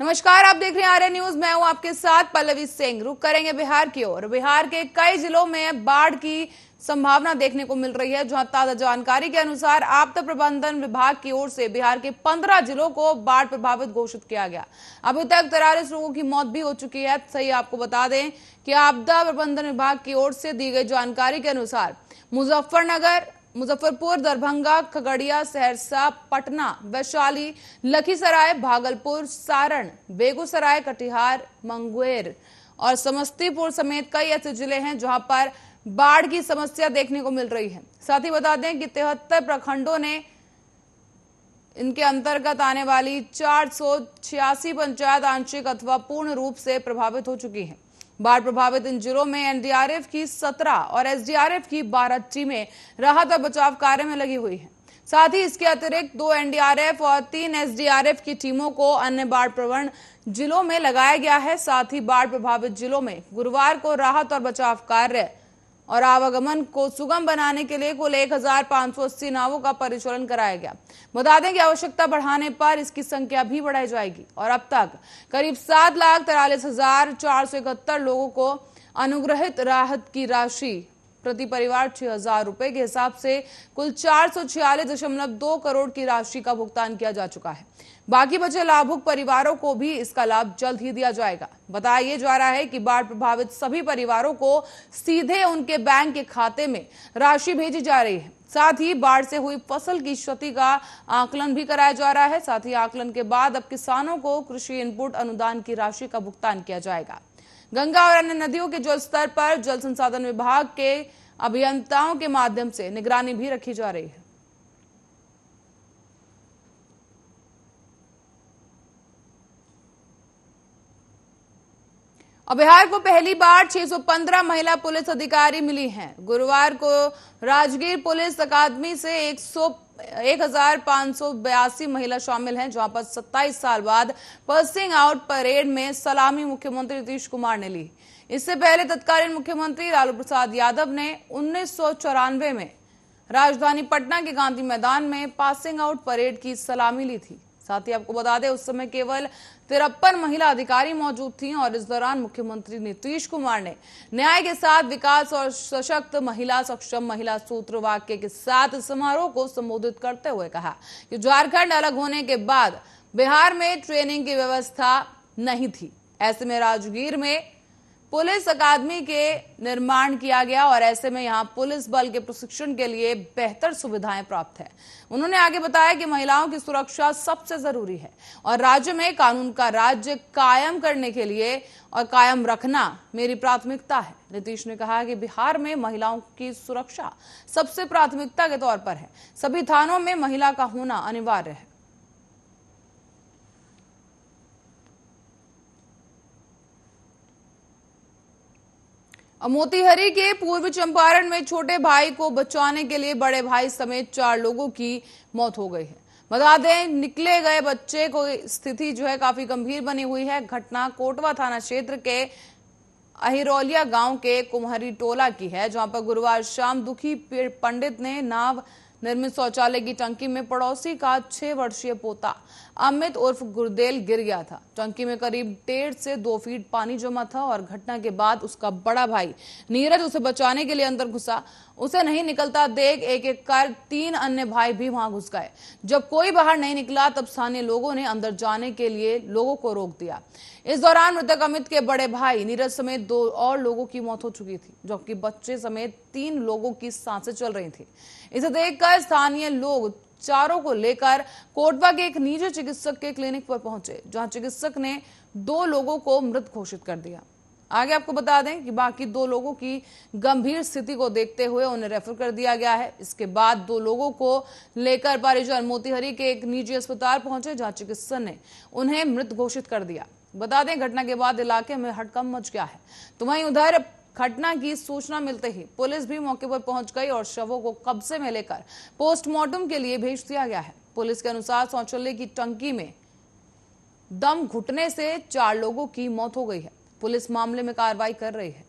नमस्कार, आप देख रहे हैं आर्य न्यूज। मैं हूं आपके साथ पल्लवी सिंह। रुक करेंगे बिहार की ओर। बिहार के कई जिलों में बाढ़ की संभावना देखने को मिल रही है, जहां ताजा जानकारी के अनुसार आपदा प्रबंधन विभाग की ओर से बिहार के 15 जिलों को बाढ़ प्रभावित घोषित किया गया। अभी तक 43 लोगों की मौत भी हो चुकी है। सही आपको बता दें कि आपदा प्रबंधन विभाग की ओर से दी गई जानकारी के अनुसार मुजफ्फरपुर, दरभंगा, खगड़िया, सहरसा, पटना, वैशाली, लखीसराय, भागलपुर, सारण, बेगूसराय, कटिहार, मुंगेर और समस्तीपुर समेत कई ऐसे जिले हैं जहां पर बाढ़ की समस्या देखने को मिल रही है। साथ ही बता दें कि 73 प्रखंडों ने इनके अंतर्गत आने वाली 486 पंचायत आंशिक अथवा पूर्ण रूप से प्रभावित हो चुकी हैं। बाढ़ प्रभावित इन जिलों में एनडीआरएफ की 17 और एसडीआरएफ की 12 टीमें राहत और बचाव कार्य में लगी हुई हैं। साथ ही इसके अतिरिक्त 2 एनडीआरएफ और 3 एसडीआरएफ की टीमों को अन्य बाढ़ प्रवण जिलों में लगाया गया है। साथ ही बाढ़ प्रभावित जिलों में गुरुवार को राहत और बचाव कार्य और आवागमन को सुगम बनाने के लिए कुल 1580 नावों का परिचालन कराया गया। बता दें कि आवश्यकता बढ़ाने पर इसकी संख्या भी बढ़ाई जाएगी और अब तक करीब 7,43,471 लोगों को अनुग्रहित राहत की राशि प्रति परिवार 6,000 रुपए के हिसाब से कुल 446.2 करोड़ की राशि का भुगतान किया जा चुका है। बाकी बचे लाभुक परिवारों को भी इसका लाभ जल्द ही दिया जाएगा। बताया जा रहा है कि बाढ़ प्रभावित सभी परिवारों को सीधे उनके बैंक के खाते में राशि भेजी जा रही है। साथ ही बाढ़ से हुई फसल की क्षति का आकलन भी कराया जा रहा है। साथ ही आकलन के बाद अब किसानों को कृषि इनपुट अनुदान की राशि का भुगतान किया जाएगा। गंगा और अन्य नदियों के जल स्तर पर जल संसाधन विभाग के अभियंताओं के माध्यम से निगरानी भी रखी जा रही है। अब बिहार को पहली बार 615 महिला पुलिस अधिकारी मिली हैं। गुरुवार को राजगीर पुलिस अकादमी से 1582 महिला शामिल हैं, जहां पर 27 साल बाद पासिंग आउट परेड में सलामी मुख्यमंत्री नीतीश कुमार ने ली। इससे पहले तत्कालीन मुख्यमंत्री लालू प्रसाद यादव ने 1994 में राजधानी पटना के गांधी मैदान में पासिंग आउट परेड की सलामी ली थी। साथ ही आपको बता दें उस समय केवल 53 महिला अधिकारी मौजूद थी और इस दौरान मुख्यमंत्री नीतीश कुमार ने न्याय के साथ विकास और सशक्त महिला, सक्षम महिला सूत्र वाक्य के साथ समारोह को संबोधित करते हुए कहा कि झारखंड अलग होने के बाद बिहार में ट्रेनिंग की व्यवस्था नहीं थी। ऐसे में राजगीर में पुलिस अकादमी के निर्माण किया गया और ऐसे में यहां पुलिस बल के प्रशिक्षण के लिए बेहतर सुविधाएं प्राप्त है। उन्होंने आगे बताया कि महिलाओं की सुरक्षा सबसे जरूरी है और राज्य में कानून का राज्य कायम करने के लिए और कायम रखना मेरी प्राथमिकता है। नीतीश ने कहा कि बिहार में महिलाओं की सुरक्षा सबसे प्राथमिकता के तौर पर है। सभी थानों में महिला का होना अनिवार्य है। मोतीहारी के पूर्वी चंपारण में छोटे भाई को बचाने के लिए बड़े भाई समेत 4 लोगों की मौत हो गई है। बता दें निकले गए बच्चे को स्थिति जो है काफी गंभीर बनी हुई है। घटना कोटवा थाना क्षेत्र के अहिरौलिया गांव के कुम्हरी टोला की है, जहां पर गुरुवार शाम दुखी पंडित ने नाव निर्मित शौचालय की टंकी में पड़ोसी का 6 वर्षीय पोता अमित उर्फ गुरदेल गिर गया था। टंकी में करीब 1.5 से 2 फीट पानी जमा था और घटना के बाद उसका बड़ा भाई नीरज उसे बचाने के लिए अंदर घुसा। उसे नहीं निकलता देख एक एक कर 3 अन्य भाई भी वहां घुस गए। जब कोई बाहर नहीं निकला तब स्थानीय लोगों ने अंदर जाने के लिए लोगों को रोक दिया। इस दौरान मृतक अमित के बड़े भाई नीरज समेत 2 और लोगों की मौत हो चुकी थी, जबकि बच्चे समेत 3 लोगों की सांसें चल रही थी। इसे देखकर स्थानीय लोग चारों को लेकर कोटवा के एक निजी चिकित्सक के क्लिनिक पर पहुंचे, जहां चिकित्सक ने 2 लोगों को मृत घोषित कर दिया। आगे आपको बता दें कि बाकी 2 लोगों की गंभीर स्थिति को देखते हुए उन्हें रेफर कर दिया गया है। इसके बाद 2 लोगों को लेकर परिजन मोतीहारी के एक निजी अस्पताल पहुंचे, जहां चिकित्सक ने उन्हें मृत घोषित कर दिया। बता दें घटना के बाद इलाके में हड़कंप मच गया है। तो वहीं उधर घटना की सूचना मिलते ही पुलिस भी मौके पर पहुंच गई और शवों को कब्जे में लेकर पोस्टमार्टम के लिए भेज दिया गया है। पुलिस के अनुसार शौचालय की टंकी में दम घुटने से 4 लोगों की मौत हो गई है। पुलिस मामले में कार्रवाई कर रही है।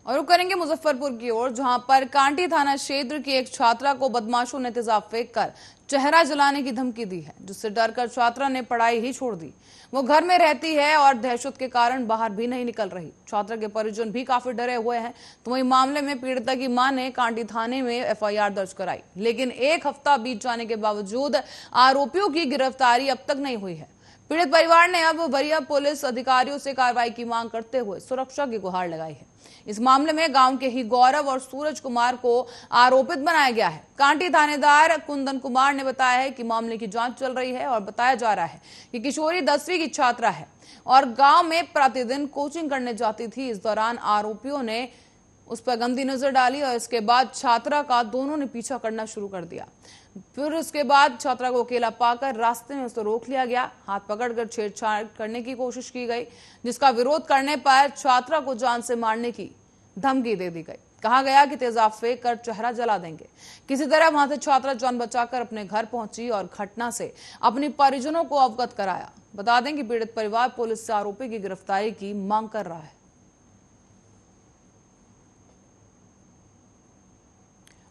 और रुक करेंगे मुजफ्फरपुर की ओर, जहां पर कांटी थाना क्षेत्र की एक छात्रा को बदमाशों ने तेजाब फेंककर चेहरा जलाने की धमकी दी है, जिससे डरकर छात्रा ने पढ़ाई ही छोड़ दी। वो घर में रहती है और दहशत के कारण बाहर भी नहीं निकल रही। छात्रा के परिजन भी काफी डरे हुए हैं। तो वहीं मामले में पीड़िता की मां ने कांटी थाने में एफआईआर दर्ज कराई, लेकिन एक हफ्ता बीत जाने के बावजूद आरोपियों की गिरफ्तारी अब तक नहीं हुई है। पीड़ित परिवार ने अब वरीय पुलिस अधिकारियों से कार्रवाई की मांग करते हुए सुरक्षा की गुहार लगाई है। इस मामले में गांव के ही गौरव और सूरज कुमार को आरोपित बनाया गया है। कांटी थानेदार कुंदन कुमार ने बताया है कि मामले की जांच चल रही है और बताया जा रहा है कि किशोरी 10वीं की छात्रा है और गांव में प्रतिदिन कोचिंग करने जाती थी। इस दौरान आरोपियों ने उस पर गंदी नजर डाली और इसके बाद छात्रा का दोनों ने पीछा करना शुरू कर दिया। फिर उसके बाद छात्रा को अकेला पाकर रास्ते में उसे रोक लिया गया। हाथ पकड़कर छेड़छाड़ करने की कोशिश की गई, जिसका विरोध करने पर छात्रा को जान से मारने की धमकी दे दी गई। कहा गया कि तेजाब फेंक कर चेहरा जला देंगे। किसी तरह वहां से छात्रा जान बचाकर अपने घर पहुंची और घटना से अपने परिजनों को अवगत कराया। बता दें कि पीड़ित परिवार पुलिस से आरोपी की गिरफ्तारी की मांग कर रहा है।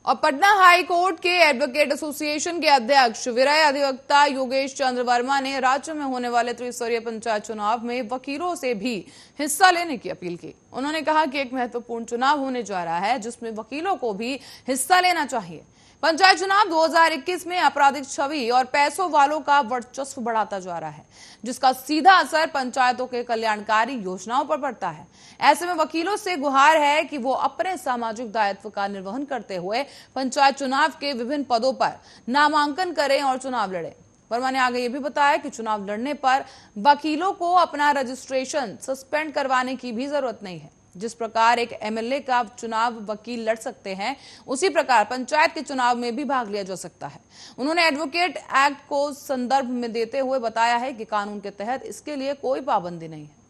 और पटना हाई कोर्ट के एडवोकेट एसोसिएशन के अध्यक्ष विरय अधिवक्ता योगेश चंद्र वर्मा ने राज्य में होने वाले त्रिस्तरीय पंचायत चुनाव में वकीलों से भी हिस्सा लेने की अपील की। उन्होंने कहा कि एक महत्वपूर्ण चुनाव होने जा रहा है, जिसमें वकीलों को भी हिस्सा लेना चाहिए। पंचायत चुनाव 2021 में आपराधिक छवि और पैसों वालों का वर्चस्व बढ़ाता जा रहा है, जिसका सीधा असर पंचायतों के कल्याणकारी योजनाओं पर पड़ता है। ऐसे में वकीलों से गुहार है कि वो अपने सामाजिक दायित्व का निर्वहन करते हुए पंचायत चुनाव के विभिन्न पदों पर नामांकन करें और चुनाव लड़ें। वर्मा ने आगे ये भी बताया कि चुनाव लड़ने पर वकीलों को अपना रजिस्ट्रेशन सस्पेंड करवाने की भी जरूरत नहीं है। जिस प्रकार एक एमएलए का चुनाव वकील लड़ सकते हैं, उसी प्रकार पंचायत के चुनाव में भी भाग लिया जा सकता है। उन्होंने एडवोकेट एक्ट को संदर्भ में देते हुए बताया है कि कानून के तहत इसके लिए कोई पाबंदी नहीं है।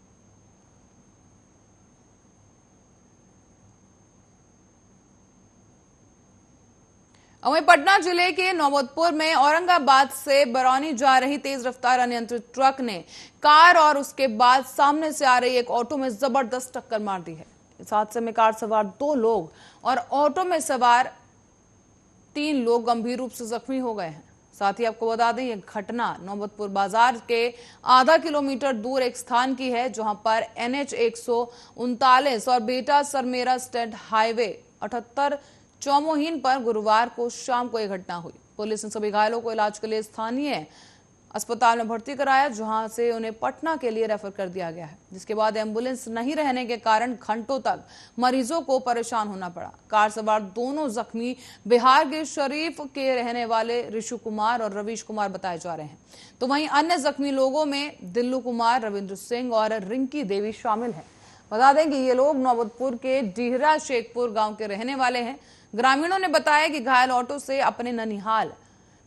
वहीं पटना जिले के नौबतपुर में औरंगाबाद से बरौनी जा रही तेज रफ्तार अनियंत्रित ट्रक ने कार और उसके बाद सामने से आ रही एक ऑटो में जबरदस्त टक्कर मार दी है। इस हादसे में कार सवार 2 लोग और ऑटो में सवार 3 लोग गंभीर रूप से जख्मी हो गए हैं। साथ ही आपको बता दें, यह घटना नौबतपुर बाजार के आधा किलोमीटर दूर एक स्थान की है, जहां पर NH 139 और बेटा सरमेरा स्टेट हाईवे 78 चौमोहीन पर गुरुवार को शाम को यह घटना हुई। पुलिस ने सभी घायलों को इलाज के लिए स्थानीय अस्पताल में भर्ती कराया, जहां से उन्हें पटना के लिए रेफर कर दिया गया है। जिसके बाद एम्बुलेंस नहीं रहने के कारण घंटों तक मरीजों को परेशान होना पड़ा। कार सवार दोनों जख्मी बिहार के शरीफ के रहने वाले ऋषु कुमार और रवीश कुमार बताए जा रहे हैं। तो वहीं अन्य जख्मी लोगों में दिल्लू कुमार, रविंद्र सिंह और रिंकी देवी शामिल है। बता दें कि ये लोग नौबतपुर के डीहरा शेखपुर गांव के रहने वाले हैं। ग्रामीणों ने बताया कि घायल ऑटो से अपने ननिहाल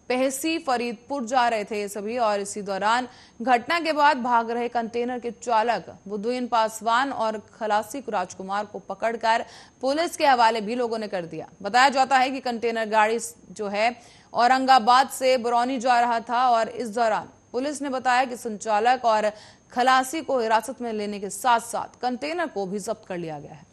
पहसी फरीदपुर जा रहे थे सभी, और इसी दौरान घटना के बाद भाग रहे कंटेनर के चालक बुद्दुइन पासवान और खलासी राजकुमार को पकड़कर पुलिस के हवाले भी लोगों ने कर दिया। बताया जाता है कि कंटेनर गाड़ी जो है औरंगाबाद से बरौनी जा रहा था और इस दौरान पुलिस ने बताया कि संचालक और खलासी को हिरासत में लेने के साथ साथ कंटेनर को भी जब्त कर लिया गया है।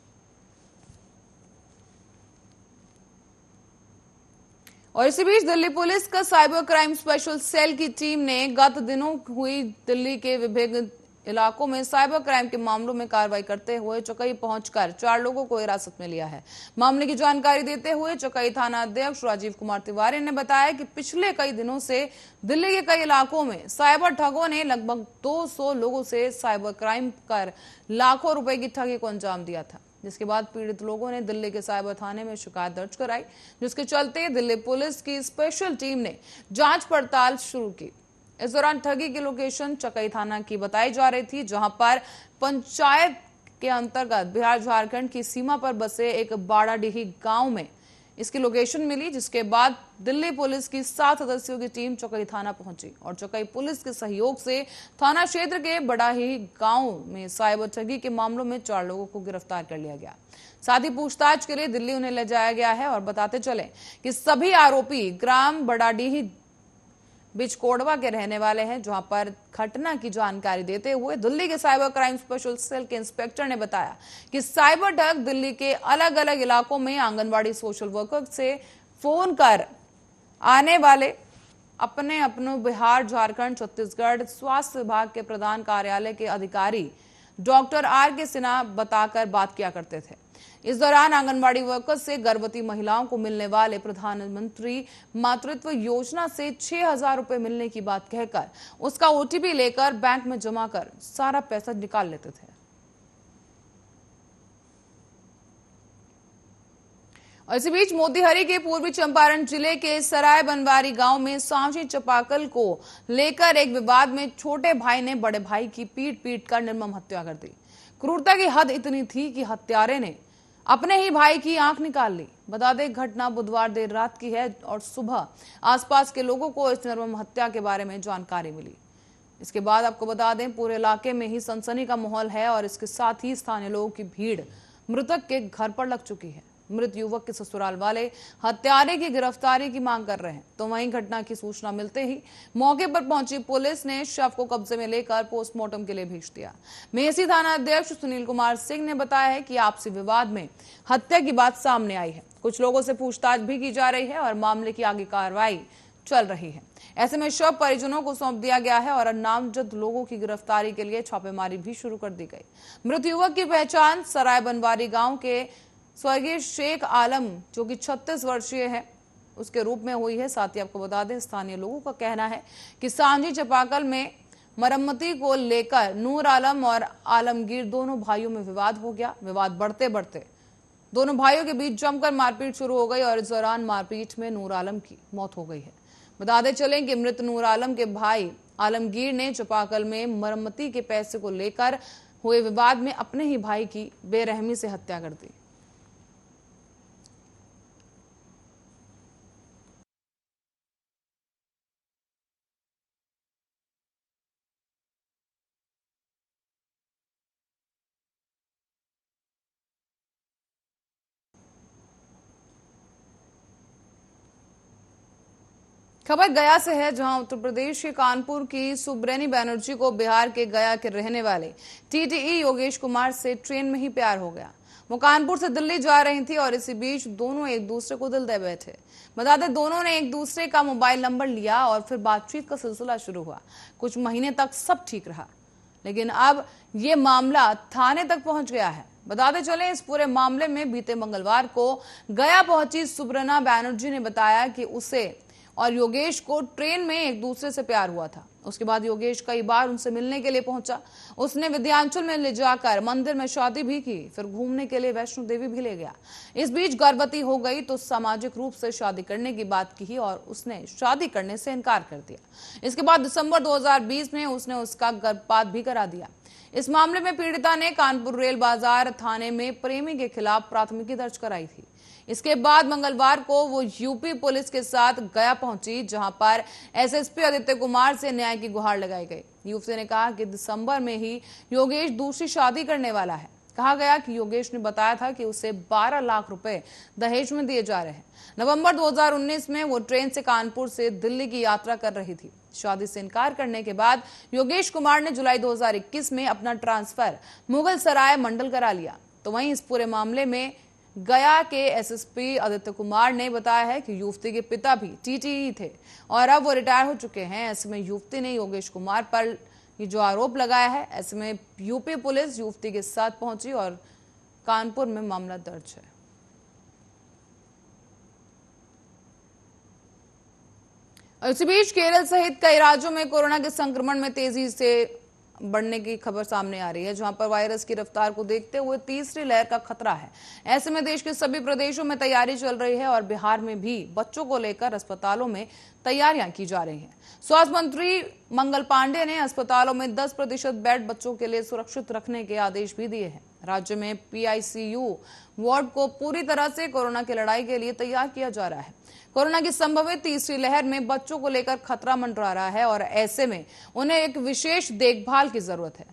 और इसी बीच दिल्ली पुलिस का साइबर क्राइम स्पेशल सेल की टीम ने गत दिनों हुई दिल्ली के विभिन्न इलाकों में साइबर क्राइम के मामलों में कार्रवाई करते हुए चकई पहुंचकर 4 लोगों को हिरासत में लिया है। मामले की जानकारी देते हुए चकई थाना अध्यक्ष राजीव कुमार तिवारी ने बताया कि पिछले कई दिनों से दिल्ली के कई इलाकों में साइबर ठगों ने लगभग 200 लोगों से साइबर क्राइम कर लाखों रुपए की ठगी को अंजाम दिया था। जिसके बाद पीड़ित लोगों ने दिल्ली के साइबर थाने में शिकायत दर्ज कराई, जिसके चलते दिल्ली पुलिस की स्पेशल टीम ने जांच पड़ताल शुरू की। इस दौरान ठगी की लोकेशन चकई थाना की बताई जा रही थी, जहां पर पंचायत के अंतर्गत बिहार झारखंड की सीमा पर बसे एक बाड़ाडीही गांव में इसकी लोकेशन मिली। जिसके बाद दिल्ली पुलिस की 7 सदस्यों की टीम चकई थाना पहुंची और चकई पुलिस के सहयोग से थाना क्षेत्र के बड़ाही गांव में साइबर ठगी के मामलों में 4 लोगों को गिरफ्तार कर लिया गया। साथ ही पूछताछ के लिए दिल्ली उन्हें ले जाया गया है। और बताते चले कि सभी आरोपी ग्राम बड़ाडीही बीच कोडवा के रहने वाले हैं, जहां पर घटना की जानकारी देते हुए दिल्ली के साइबर क्राइम स्पेशल सेल के इंस्पेक्टर ने बताया कि साइबर ठग दिल्ली के अलग अलग इलाकों में आंगनबाड़ी सोशल वर्कर से फोन कर आने वाले अपनों बिहार, झारखंड, छत्तीसगढ़ स्वास्थ्य विभाग के प्रधान कार्यालय के अधिकारी डॉक्टर R.K. सिन्हा बताकर बात किया करते थे। इस दौरान आंगनबाड़ी वर्कर्स से गर्भवती महिलाओं को मिलने वाले प्रधानमंत्री मातृत्व योजना से 6,000 रुपए मिलने की बात कहकर उसका OTP लेकर बैंक में जमा कर सारा पैसा निकाल लेते थे। और इसी बीच मोतीहारी के पूर्वी चंपारण जिले के सराय बनवारी गांव में सांची चापाकल को लेकर एक विवाद में छोटे भाई ने बड़े भाई की पीट कर निर्मम हत्या कर दी। क्रूरता की हद इतनी थी कि हत्यारे ने अपने ही भाई की आंख निकाल ली। बता दें, घटना बुधवार देर रात की है और सुबह आसपास के लोगों को इस निर्मम हत्या के बारे में जानकारी मिली। इसके बाद आपको बता दें, पूरे इलाके में ही सनसनी का माहौल है और इसके साथ ही स्थानीय लोगों की भीड़ मृतक के घर पर लग चुकी है। मृत युवक के ससुराल वाले हत्यारे की गिरफ्तारी की मांग कर रहे हैं, तो वहीं घटना की सूचना मिलते ही मौके पर पहुंची पुलिस ने शव को कब्जे में लेकर पोस्टमार्टम के लिए भेज दिया। मेसी थाना अध्यक्ष सुनील कुमार सिंह ने बताया है कि आपसी विवाद में हत्या की बात सामने आई है। कुछ लोगों से पूछताछ भी की जा रही है और मामले की आगे कार्रवाई चल रही है। ऐसे में शव परिजनों को सौंप दिया गया है और नामजद लोगों की गिरफ्तारी के लिए छापेमारी भी शुरू कर दी गई। मृत युवक की पहचान सराय बनवारी गांव के स्वर्गीय शेख आलम, जो कि 36 वर्षीय है, उसके रूप में हुई है। साथ ही आपको बता दें, स्थानीय लोगों का कहना है कि सांची चापाकल में मरम्मती को लेकर नूर आलम और आलमगीर दोनों भाइयों में विवाद हो गया। विवाद बढ़ते बढ़ते दोनों भाइयों के बीच जमकर मारपीट शुरू हो गई और इस दौरान मारपीट में नूर आलम की मौत हो गई है। बताते चलें कि मृत नूर आलम के भाई आलमगीर ने चापाकल में मरम्मती के पैसे को लेकर हुए विवाद में अपने ही भाई की बेरहमी से हत्या कर दी। खबर गया से है, जहां उत्तर प्रदेश के कानपुर की सुब्रनी बनर्जी को बिहार के गया के रहने वाले TTE योगेश कुमार से ट्रेन में ही प्यार हो गया। वो कानपुर से दिल्ली जा रही थी और इसी बीच दोनों एक दूसरे को दिल दे बैठे। बता दें, दोनों ने एक दूसरे का मोबाइल नंबर लिया और फिर बातचीत का सिलसिला शुरू हुआ। कुछ महीने तक सब ठीक रहा, लेकिन अब ये मामला थाने तक पहुंच गया है। बताते चले, इस पूरे मामले में बीते मंगलवार को गया पहुंची सुब्रना बनर्जी ने बताया कि उसे और योगेश को ट्रेन में एक दूसरे से प्यार हुआ था। उसके बाद योगेश कई बार उनसे मिलने के लिए पहुंचा। उसने विंध्याचल में ले जाकर मंदिर में शादी भी की, फिर घूमने के लिए वैष्णो देवी भी ले गया। इस बीच गर्भवती हो गई तो सामाजिक रूप से शादी करने की बात की और उसने शादी करने से इनकार कर दिया। इसके बाद दिसंबर 2020 में उसने उसका गर्भपात भी करा दिया। इस मामले में पीड़िता ने कानपुर रेल बाजार थाने में प्रेमी के खिलाफ प्राथमिकी दर्ज कराई थी। इसके बाद मंगलवार को वो यूपी पुलिस के साथ गया पहुंची, जहां पर SSP आदित्य कुमार से न्याय की गुहार लगाई गई। यूपी ने कहा कि दिसंबर में ही योगेश दूसरी शादी करने वाला है। कहा गया कि योगेश ने बताया था कि उसे 12 लाख रुपए दहेज में दिए जा रहे हैं। नवंबर 2019 में वो ट्रेन से कानपुर से दिल्ली की यात्रा कर रही थी। शादी से इनकार करने के बाद योगेश कुमार ने जुलाई 2021 में अपना ट्रांसफर मुगल सराय मंडल करा लिया। तो वहीं इस पूरे मामले में गया के SSP आदित्य कुमार ने बताया है कि युवती के पिता भी TTE थे और अब वो रिटायर हो चुके हैं। ऐसे में युवती ने योगेश कुमार पर ये जो आरोप लगाया है, ऐसे में यूपी पुलिस युवती के साथ पहुंची और कानपुर में मामला दर्ज है। इसी बीच केरल सहित कई राज्यों में कोरोना के संक्रमण में तेजी से बढ़ने की खबर सामने आ रही है, जहां पर वायरस की रफ्तार को देखते हुए तीसरी लहर का खतरा है। ऐसे में देश के सभी प्रदेशों में तैयारी चल रही है और बिहार में भी बच्चों को लेकर अस्पतालों में तैयारियां की जा रही हैं। स्वास्थ्य मंत्री मंगल पांडे ने अस्पतालों में 10% बेड बच्चों के लिए सुरक्षित रखने के आदेश भी दिए हैं। राज्य में PICU वार्ड को पूरी तरह से कोरोना की लड़ाई के लिए तैयार किया जा रहा है। कोरोना की संभावित तीसरी लहर में बच्चों को लेकर खतरा मंडरा रहा है और ऐसे में उन्हें एक विशेष देखभाल की जरूरत है।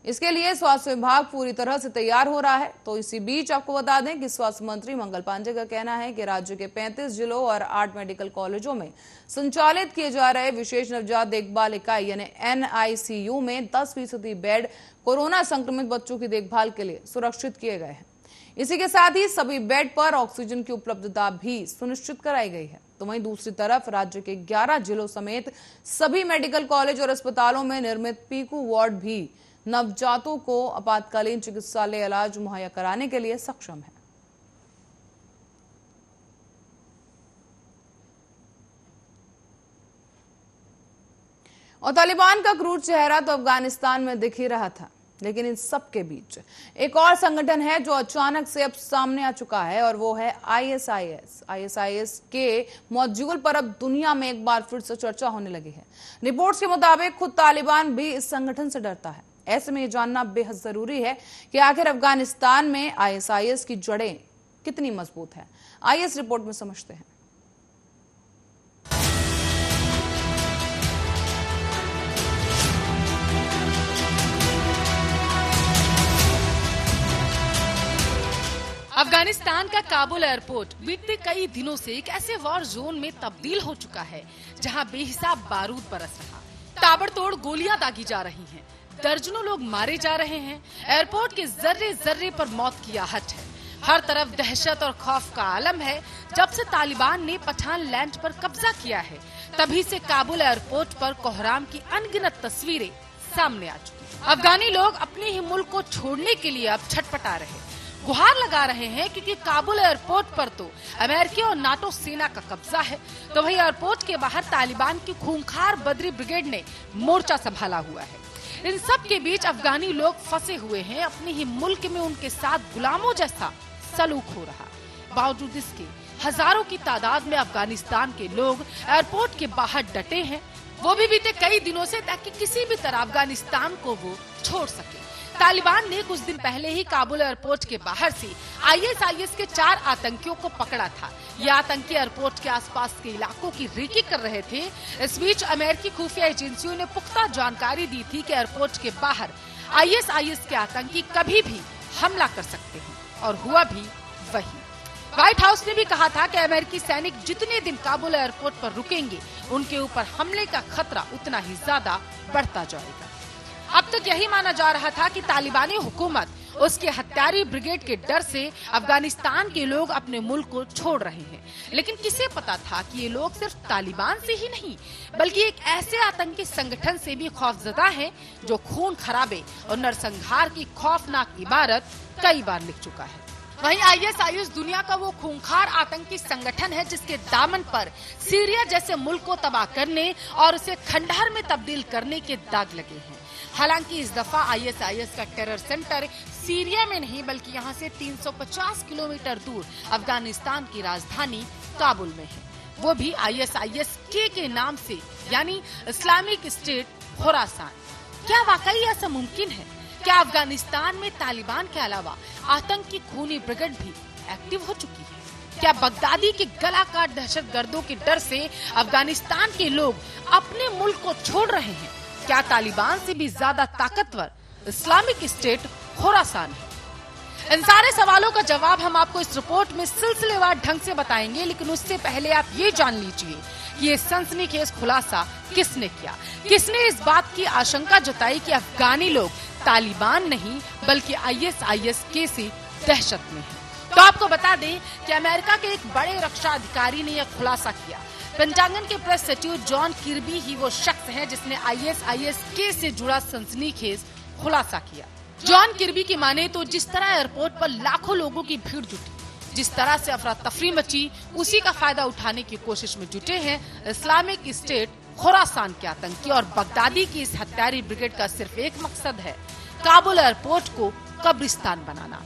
इसके लिए स्वास्थ्य विभाग पूरी तरह से तैयार हो रहा है। तो इसी बीच आपको बता दें कि स्वास्थ्य मंत्री मंगल पांडे का कहना है कि राज्य के 35 जिलों और 8 मेडिकल कॉलेजों में संचालित किए जा रहे विशेष नवजात देखभाल इकाई यानी NICU में 10% बेड कोरोना संक्रमित बच्चों की देखभाल के लिए सुरक्षित किए गए हैं। इसी के साथ ही सभी बेड पर ऑक्सीजन की उपलब्धता भी सुनिश्चित कराई गई है। तो वहीं दूसरी तरफ राज्य के 11 जिलों समेत सभी मेडिकल कॉलेज और अस्पतालों में निर्मित पीकू वार्ड भी नवजातों को आपातकालीन चिकित्सालय इलाज मुहैया कराने के लिए सक्षम है। और तालिबान का क्रूर चेहरा तो अफगानिस्तान में दिख ही रहा था, लेकिन इन सब के बीच एक और संगठन है जो अचानक से अब सामने आ चुका है और वो है ISIS। ISIS के मॉड्यूल पर अब दुनिया में एक बार फिर से चर्चा होने लगी है। रिपोर्ट्स के मुताबिक खुद तालिबान भी इस संगठन से डरता है। ऐसे में ये जानना बेहद जरूरी है कि आखिर अफगानिस्तान में ISIS की जड़ें कितनी मजबूत है। आइए इस रिपोर्ट में समझते हैं। अफगानिस्तान का काबुल एयरपोर्ट बीते कई दिनों से एक ऐसे वॉर जोन में तब्दील हो चुका है जहां बेहिसाब बारूद बरस रहा, ताबड़तोड़ गोलियां दागी जा रही हैं, दर्जनों लोग मारे जा रहे हैं। एयरपोर्ट के जर्रे जर्रे पर मौत की आहट है। हर तरफ दहशत और खौफ का आलम है। जब से तालिबान ने पठान लैंड पर कब्जा किया है, तभी से काबुल एयरपोर्ट पर कोहराम की अनगिनत तस्वीरें सामने आ चुकी। अफगानी लोग अपने ही मुल्क को छोड़ने के लिए अब छटपटा रहे, गुहार लगा रहे हैं, क्योंकि काबुल एयरपोर्ट पर तो अमेरिकी और नाटो सेना का कब्जा है, तो वही एयरपोर्ट के बाहर तालिबान की खूंखार बद्री ब्रिगेड ने मोर्चा संभाला हुआ है। इन सब के बीच अफगानी लोग फंसे हुए हैं। अपने ही मुल्क में उनके साथ गुलामों जैसा सलूक हो रहा। बावजूद इसके हजारों की तादाद में अफगानिस्तान के लोग एयरपोर्ट के बाहर डटे हैं, वो भी बीते कई दिनों से, ताकि किसी भी तरह अफगानिस्तान को वो छोड़ सके। तालिबान ने कुछ दिन पहले ही काबुल एयरपोर्ट के बाहर से ISIS के 4 आतंकियों को पकड़ा था। ये आतंकी एयरपोर्ट के आसपास के इलाकों की रेकी कर रहे थे। इस बीच अमेरिकी खुफिया एजेंसियों ने पुख्ता जानकारी दी थी कि एयरपोर्ट के बाहर ISIS के आतंकी कभी भी हमला कर सकते हैं, और हुआ भी वही। व्हाइट हाउस ने भी कहा था कि अमेरिकी सैनिक जितने दिन काबुल एयरपोर्ट पर रुकेंगे, उनके ऊपर हमले का खतरा उतना ही ज्यादा बढ़ता जाएगा। अब तक यही माना जा रहा था कि तालिबानी हुकूमत, उसके हत्यारी ब्रिगेड के डर से अफगानिस्तान के लोग अपने मुल्क को छोड़ रहे हैं। लेकिन किसे पता था कि ये लोग सिर्फ तालिबान से ही नहीं, बल्कि एक ऐसे आतंकी संगठन से भी खौफजदा हैं जो खून खराबे और नरसंहार की खौफनाक इबारत कई बार लिख चुका है। वहीं ISIS दुनिया का वो खूंखार आतंकी संगठन है जिसके दामन पर सीरिया जैसे मुल्क को तबाह करने और उसे खंडहर में तब्दील करने के दाग लगे हैं। हालांकि इस दफा ISIS का टेरर सेंटर सीरिया में नहीं, बल्कि यहाँ से 350 किलोमीटर दूर अफगानिस्तान की राजधानी काबुल में है। वो भी ISIS के नाम से, यानी इस्लामिक स्टेट खुरासान। क्या वाकई ऐसा मुमकिन है? क्या अफगानिस्तान में तालिबान के अलावा आतंकी खूनी ब्रिगेड भी एक्टिव हो चुकी है? क्या बगदादी के गला काट दहशतगर्दों के डर से अफगानिस्तान के लोग अपने मुल्क को छोड़ रहे हैं? क्या तालिबान से भी ज्यादा ताकतवर इस्लामिक स्टेट खुरासान है? इन सारे सवालों का जवाब हम आपको इस रिपोर्ट में सिलसिलेवार ढंग से बताएंगे, लेकिन उससे पहले आप ये जान लीजिए कि ये सनसनीखेज खुलासा किसने किया, किसने इस बात की आशंका जताई कि अफगानी लोग तालिबान नहीं बल्कि ISIS के से दहशत में है। तो आपको बता दें कि अमेरिका के एक बड़े रक्षा अधिकारी ने यह खुलासा किया। पेंटागन के प्रेस सचिव जॉन किर्बी ही वो शख्स है जिसने ISIS के से जुड़ा सनसनीखेज खुलासा किया। जॉन किर्बी की माने तो जिस तरह एयरपोर्ट पर लाखों लोगों की भीड़ जुटी, जिस तरह से अफरा तफरी मची, उसी का फायदा उठाने की कोशिश में जुटे हैं इस्लामिक स्टेट खुरासान के आतंकी। और बगदादी की इस हत्यारी ब्रिगेड का सिर्फ एक मकसद है, काबुल एयरपोर्ट को कब्रिस्तान बनाना,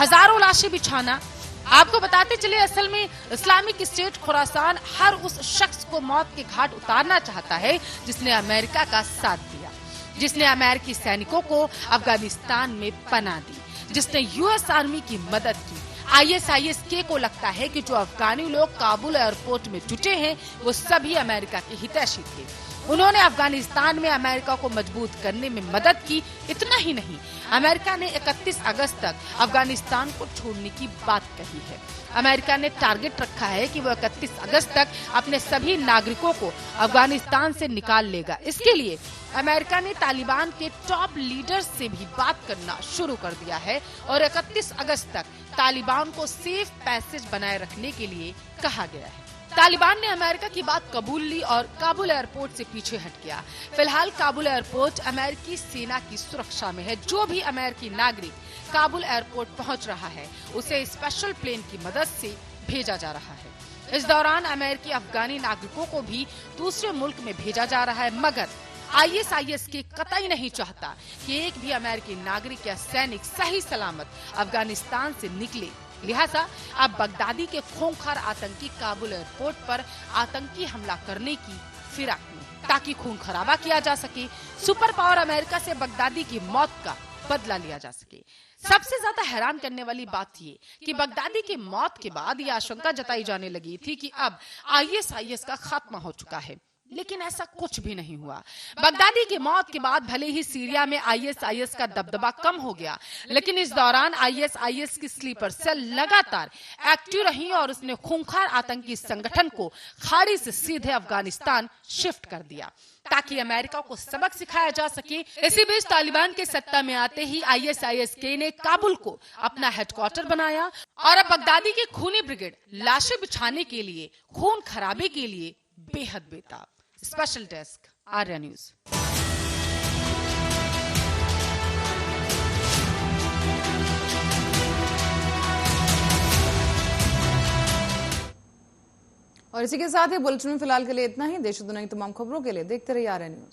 हजारों लाशें बिछाना। आपको बताते चले, असल में इस्लामिक स्टेट खुरासान हर उस शख्स को मौत के घाट उतारना चाहता है जिसने अमेरिका का साथ दिया, जिसने अमेरिकी सैनिकों को अफगानिस्तान में पनाह दी, जिसने US आर्मी की मदद की। ISIS के को लगता है कि जो अफगानी लोग काबुल एयरपोर्ट में जुटे हैं वो सभी अमेरिका के हितैषी थे। उन्होंने अफगानिस्तान में अमेरिका को मजबूत करने में मदद की। इतना ही नहीं, अमेरिका ने 31 अगस्त तक अफगानिस्तान को छोड़ने की बात कही है। अमेरिका ने टारगेट रखा है कि वो 31 अगस्त तक अपने सभी नागरिकों को अफगानिस्तान से निकाल लेगा। इसके लिए अमेरिका ने तालिबान के टॉप लीडर्स से भी बात करना शुरू कर दिया है और 31 अगस्त तक तालिबान को सेफ पैसेज बनाए रखने के लिए कहा गया है। तालिबान ने अमेरिका की बात कबूल ली और काबुल एयरपोर्ट से पीछे हट गया। फिलहाल काबुल एयरपोर्ट अमेरिकी सेना की सुरक्षा में है। जो भी अमेरिकी नागरिक काबुल एयरपोर्ट पहुंच रहा है, उसे स्पेशल प्लेन की मदद से भेजा जा रहा है। इस दौरान अमेरिकी अफगानी नागरिकों को भी दूसरे मुल्क में भेजा जा रहा है, मगर ISIS के कतई नहीं चाहता कि एक भी अमेरिकी नागरिक या सैनिक सही सलामत अफगानिस्तान से निकले। लिहाजा अब बगदादी के खूंखार आतंकी काबुल एयरपोर्ट पर आतंकी हमला करने की फिराक में, ताकि खून खराबा किया जा सके, सुपर पावर अमेरिका से बगदादी की मौत का बदला लिया जा सके। सबसे ज्यादा हैरान करने वाली बात ये कि बगदादी की मौत के बाद ये आशंका जताई जाने लगी थी कि अब ISIS का खात्मा हो चुका है, लेकिन ऐसा कुछ भी नहीं हुआ। बगदादी की मौत के बाद भले ही सीरिया में ISIS का दबदबा कम हो गया, लेकिन इस दौरान ISIS की स्लीपर सेल लगातार एक्टिव रही और उसने खूंखार आतंकी संगठन को खाड़ी से सीधे अफगानिस्तान शिफ्ट कर दिया, ताकि अमेरिका को सबक सिखाया जा सके। इसी बीच तालिबान के सत्ता में आते ही ISIS ने काबुल को अपना हेडक्वार्टर बनाया और अब बगदादी की खूनी ब्रिगेड लाशें बिछाने के लिए, खून खराबे के लिए बेहद बेताब। Special desk, Arya news. और इसी के साथ ही बुलेटिन में फिलहाल के लिए इतना ही। देश और दुनिया की तमाम खबरों के लिए देखते रहिए आर्या न्यूज।